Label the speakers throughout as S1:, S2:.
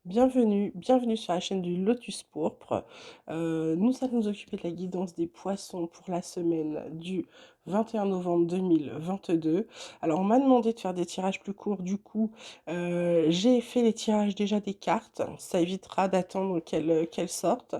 S1: Bienvenue sur la chaîne du Lotus Pourpre. Nous allons nous occuper de la guidance des poissons pour la semaine du 21 novembre 2022. Alors, on m'a demandé de faire des tirages plus courts, du coup, j'ai fait les tirages déjà des cartes. Ça évitera d'attendre qu'elles sortent.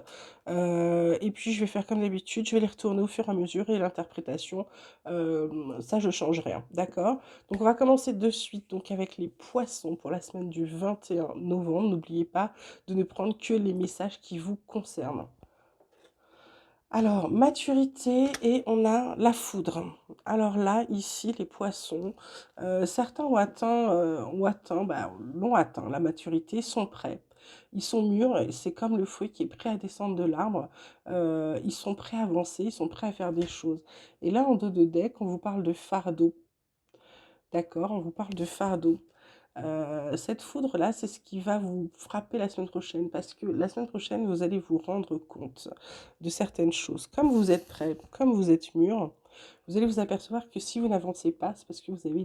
S1: Et puis, je vais faire comme d'habitude, je vais les retourner au fur et à mesure et l'interprétation, ça, je change rien, d'accord? Donc on va commencer de suite donc avec les poissons pour la semaine du 21 novembre. N'oubliez pas de ne prendre que les messages qui vous concernent. Alors, maturité et on a la foudre. Alors là, ici, les poissons, certains l'ont atteint la maturité, sont prêts. Ils sont mûrs, et c'est comme le fruit qui est prêt à descendre de l'arbre. Ils sont prêts à avancer, ils sont prêts à faire des choses. Et là, en dos de deck, on vous parle de fardeau. D'accord, on vous parle de fardeau. Cette foudre-là, c'est ce qui va vous frapper la semaine prochaine, parce que la semaine prochaine, vous allez vous rendre compte de certaines choses. Comme vous êtes prêt, comme vous êtes mûr, vous allez vous apercevoir que si vous n'avancez pas, c'est parce que vous avez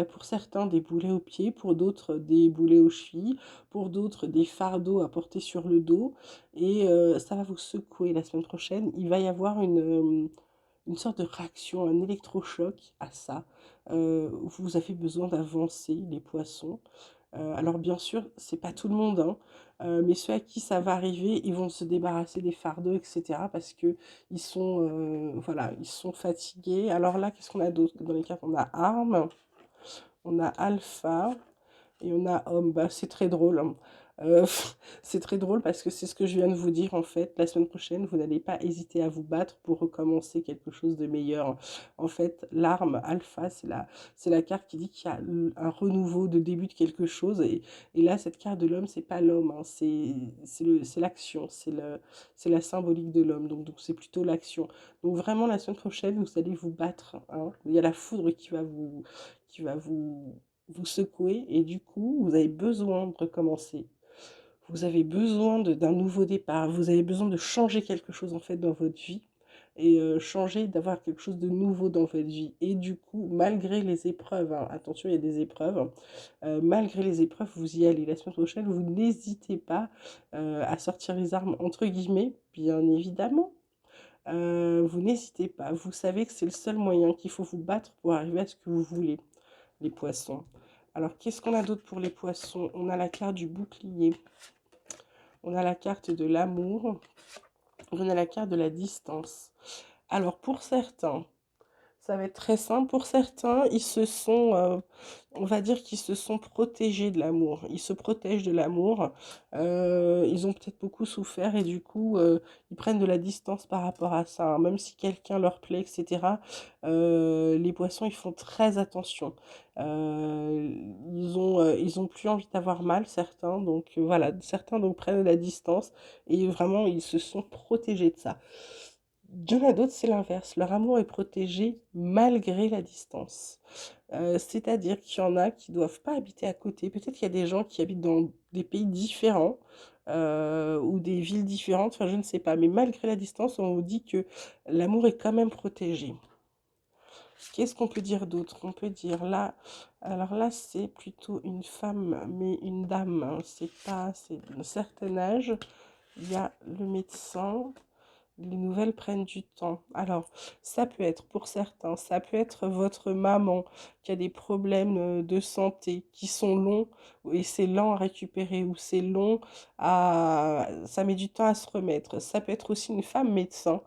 S1: pour certains des boulets aux pieds, pour d'autres des boulets aux chevilles, pour d'autres des fardeaux à porter sur le dos, et ça va vous secouer la semaine prochaine. Il va y avoir une sorte de réaction, un électrochoc à ça. Vous avez besoin d'avancer, les poissons. Alors bien sûr, c'est pas tout le monde, hein, mais ceux à qui ça va arriver, ils vont se débarrasser des fardeaux, etc. parce que voilà, ils sont fatigués. Alors là, qu'est-ce qu'on a d'autre dans les cartes? On a arme, on a alpha et on a homme. Bah, c'est très drôle, hein. Euh, c'est très drôle parce que c'est ce que je viens de vous dire en fait. La semaine prochaine, vous n'allez pas hésiter à vous battre pour recommencer quelque chose de meilleur. En fait, l'arme alpha, c'est la carte qui dit qu'il y a un renouveau de début de quelque chose. Et là, cette carte de l'homme, c'est pas l'homme, hein, c'est l'action, c'est la symbolique de l'homme. Donc c'est plutôt l'action. Donc vraiment, la semaine prochaine, vous allez vous battre, hein. Il y a la foudre qui va vous secouer et du coup, vous avez besoin de recommencer. Vous avez besoin d'un nouveau départ. Vous avez besoin de changer quelque chose en fait dans votre vie et changer, d'avoir quelque chose de nouveau dans votre vie. Et du coup, malgré les épreuves, hein, attention, il y a des épreuves, malgré les épreuves, vous y allez. La semaine prochaine, vous n'hésitez pas à sortir les armes, entre guillemets, bien évidemment. Vous n'hésitez pas. Vous savez que c'est le seul moyen qu'il faut vous battre pour arriver à ce que vous voulez, les poissons. Alors, qu'est-ce qu'on a d'autre pour les poissons? On a la carte du bouclier, on a la carte de l'amour, on a la carte de la distance. Alors, pour certains, ça va être très simple. Pour certains, on va dire qu'ils se sont protégés de l'amour. Ils se protègent de l'amour. Ils ont peut-être beaucoup souffert et du coup, ils prennent de la distance par rapport à ça, hein. Même si quelqu'un leur plaît, etc. Les poissons, ils font très attention. Ils ont plus envie d'avoir mal, certains. Donc voilà, certains donc prennent de la distance et vraiment, ils se sont protégés de ça. Il y en a d'autres, c'est l'inverse. Leur amour est protégé malgré la distance. C'est-à-dire qu'il y en a qui ne doivent pas habiter à côté. Peut-être qu'il y a des gens qui habitent dans des pays différents ou des villes différentes, enfin je ne sais pas. Mais malgré la distance, on vous dit que l'amour est quand même protégé. Qu'est-ce qu'on peut dire d'autre? On peut dire là, alors là c'est plutôt une femme, mais une dame, hein. C'est d'un certain âge. Il y a le médecin. Les nouvelles prennent du temps. Alors, ça peut être pour certains, ça peut être votre maman qui a des problèmes de santé qui sont longs et c'est lent à récupérer ou ça met du temps à se remettre. Ça peut être aussi une femme médecin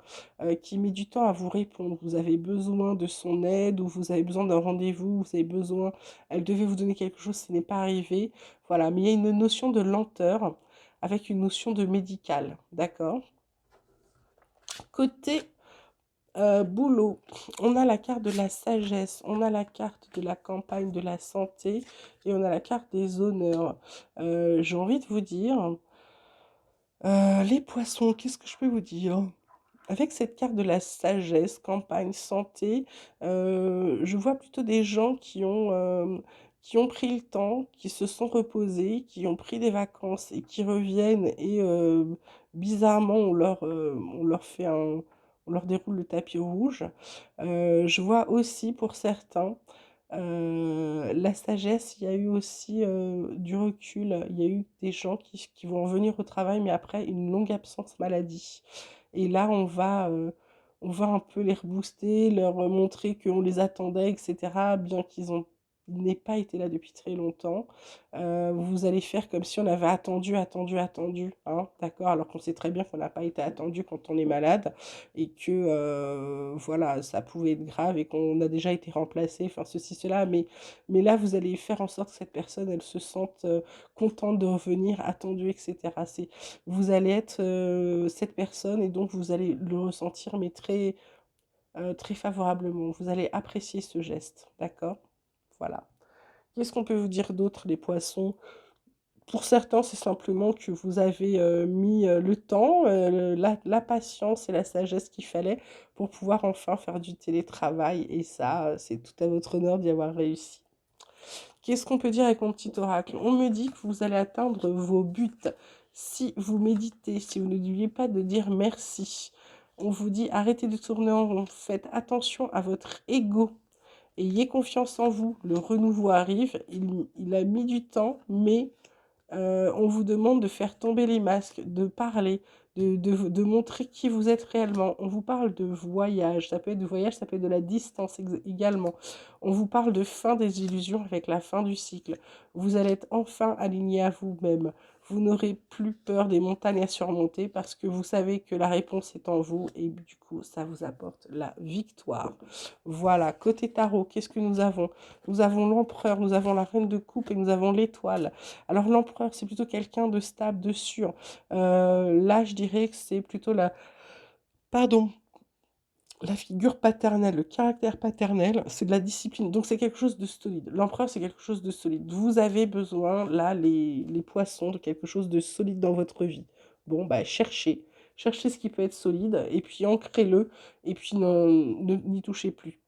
S1: qui met du temps à vous répondre. Vous avez besoin de son aide ou vous avez besoin d'un rendez-vous, vous avez besoin, elle devait vous donner quelque chose, ce n'est pas arrivé. Voilà, mais il y a une notion de lenteur avec une notion de médical, d'accord? Côté boulot, on a la carte de la sagesse, on a la carte de la campagne de la santé et on a la carte des honneurs. J'ai envie de vous dire, les poissons, qu'est-ce que je peux vous dire? Avec cette carte de la sagesse, campagne, santé, je vois plutôt des gens qui ont pris le temps, qui se sont reposés, qui ont pris des vacances et qui reviennent et bizarrement on leur déroule le tapis rouge. Je vois aussi pour certains La sagesse, il y a eu aussi du recul. Il y a eu des gens qui vont revenir au travail, mais après une longue absence maladie. Et là, on va un peu les rebooster, leur montrer qu'on les attendait, etc., bien qu'ils n'aient pas été là depuis très longtemps. Vous allez faire comme si on avait attendu, attendu, attendu, hein, d'accord? Alors qu'on sait très bien qu'on n'a pas été attendu quand on est malade et que voilà, ça pouvait être grave et qu'on a déjà été remplacé, enfin ceci, cela, mais là, vous allez faire en sorte que cette personne, elle se sente contente de revenir, attendue, etc. Vous allez être cette personne et donc vous allez le ressentir, mais très favorablement. Vous allez apprécier ce geste, d'accord? Voilà. Qu'est-ce qu'on peut vous dire d'autre, les poissons? Pour certains, c'est simplement que vous avez mis le temps, la patience et la sagesse qu'il fallait pour pouvoir enfin faire du télétravail. Et ça, c'est tout à votre honneur d'y avoir réussi. Qu'est-ce qu'on peut dire avec mon petit oracle? On me dit que vous allez atteindre vos buts. Si vous méditez, si vous n'oubliez pas de dire merci, on vous dit arrêtez de tourner en rond, faites attention à votre ego, ayez confiance en vous, le renouveau arrive, il a mis du temps, mais on vous demande de faire tomber les masques, de parler, de montrer qui vous êtes réellement. On vous parle de voyage, ça peut être de voyage, ça peut être de la distance également. On vous parle de fin des illusions avec la fin du cycle. Vous allez être enfin aligné à vous-même. Vous n'aurez plus peur des montagnes à surmonter parce que vous savez que la réponse est en vous et du coup, ça vous apporte la victoire. Voilà, côté tarot, qu'est-ce que nous avons? Nous avons l'empereur, nous avons la reine de coupe et nous avons l'étoile. Alors l'empereur, c'est plutôt quelqu'un de stable, de sûr. Là, je dirais que c'est plutôt pardon, la figure paternelle, le caractère paternel, c'est de la discipline. Donc c'est quelque chose de solide. L'empereur, c'est quelque chose de solide. Vous avez besoin, là, les poissons, de quelque chose de solide dans votre vie. Bon, bah cherchez. Cherchez ce qui peut être solide, et puis ancrez-le, et puis n'y touchez plus.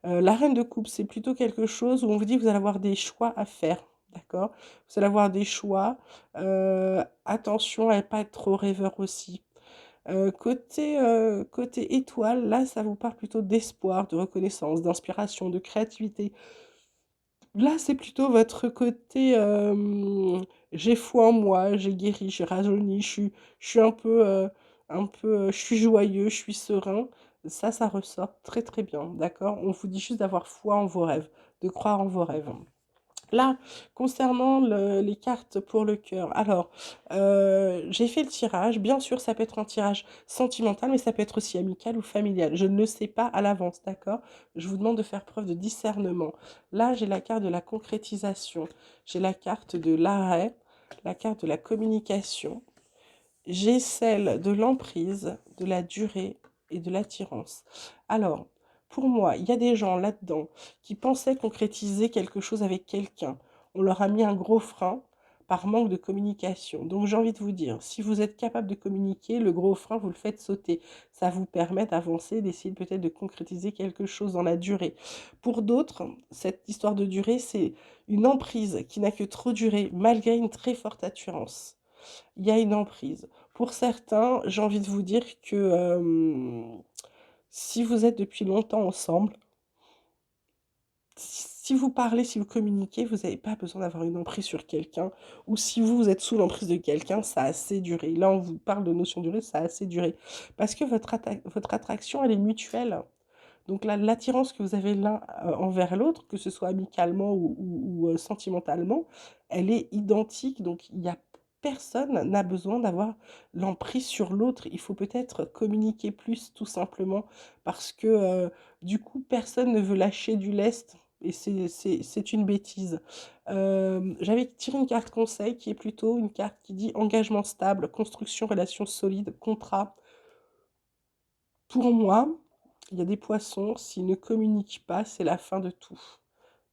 S1: La reine de coupe, c'est plutôt quelque chose où on vous dit que vous allez avoir des choix à faire, d'accord? Vous allez avoir des choix. Attention à ne pas être trop rêveur aussi. Côté étoile, là, ça vous parle plutôt d'espoir, de reconnaissance, d'inspiration, de créativité. Là, c'est plutôt votre côté j'ai foi en moi, j'ai guéri, j'ai rajeuni, je suis je suis joyeux, je suis serein. Ça ressort très très bien, d'accord? On vous dit juste d'avoir foi en vos rêves, de croire en vos rêves. Là, concernant les cartes pour le cœur, alors, j'ai fait le tirage. Bien sûr, ça peut être un tirage sentimental, mais ça peut être aussi amical ou familial. Je ne le sais pas à l'avance, d'accord? Je vous demande de faire preuve de discernement. Là, j'ai la carte de la concrétisation, j'ai la carte de l'arrêt, la carte de la communication, j'ai celle de l'emprise, de la durée et de l'attirance. Alors, pour moi, il y a des gens là-dedans qui pensaient concrétiser quelque chose avec quelqu'un. On leur a mis un gros frein par manque de communication. Donc j'ai envie de vous dire, si vous êtes capable de communiquer, le gros frein, vous le faites sauter. Ça vous permet d'avancer, d'essayer peut-être de concrétiser quelque chose dans la durée. Pour d'autres, cette histoire de durée, c'est une emprise qui n'a que trop duré, malgré une très forte attirance. Il y a une emprise. Pour certains, j'ai envie de vous dire que si vous êtes depuis longtemps ensemble, si vous parlez, si vous communiquez, vous n'avez pas besoin d'avoir une emprise sur quelqu'un. Ou si vous êtes sous l'emprise de quelqu'un, ça a assez duré. Là, on vous parle de notion de durée, ça a assez duré. Parce que votre attraction, elle est mutuelle. Donc l'attirance que vous avez l'un envers l'autre, que ce soit amicalement ou sentimentalement, elle est identique. Donc il y a personne n'a besoin d'avoir l'emprise sur l'autre. Il faut peut-être communiquer plus tout simplement parce que du coup personne ne veut lâcher du lest et c'est une bêtise. J'avais tiré une carte conseil qui est plutôt une carte qui dit engagement stable, construction, relation solide, contrat. Pour moi, il y a des poissons, s'ils ne communiquent pas, c'est la fin de tout.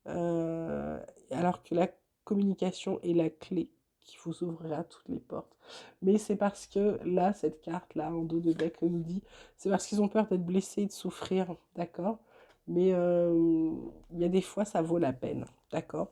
S1: Euh, Alors que la communication est la clé qui vous ouvrira toutes les portes. Mais c'est parce que là, cette carte-là, en dos de deck, nous dit, c'est parce qu'ils ont peur d'être blessés et de souffrir, d'accord? Mais il y a des fois, ça vaut la peine, d'accord?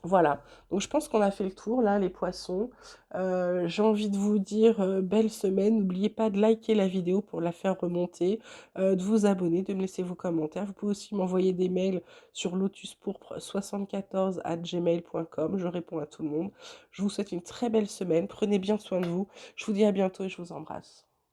S1: Voilà, donc je pense qu'on a fait le tour là, les poissons. J'ai envie de vous dire, belle semaine. N'oubliez pas de liker la vidéo pour la faire remonter, de vous abonner, de me laisser vos commentaires. Vous pouvez aussi m'envoyer des mails sur lotuspourpre74@gmail.com. Je réponds à tout le monde. Je vous souhaite une très belle semaine. Prenez bien soin de vous. Je vous dis à bientôt et je vous embrasse.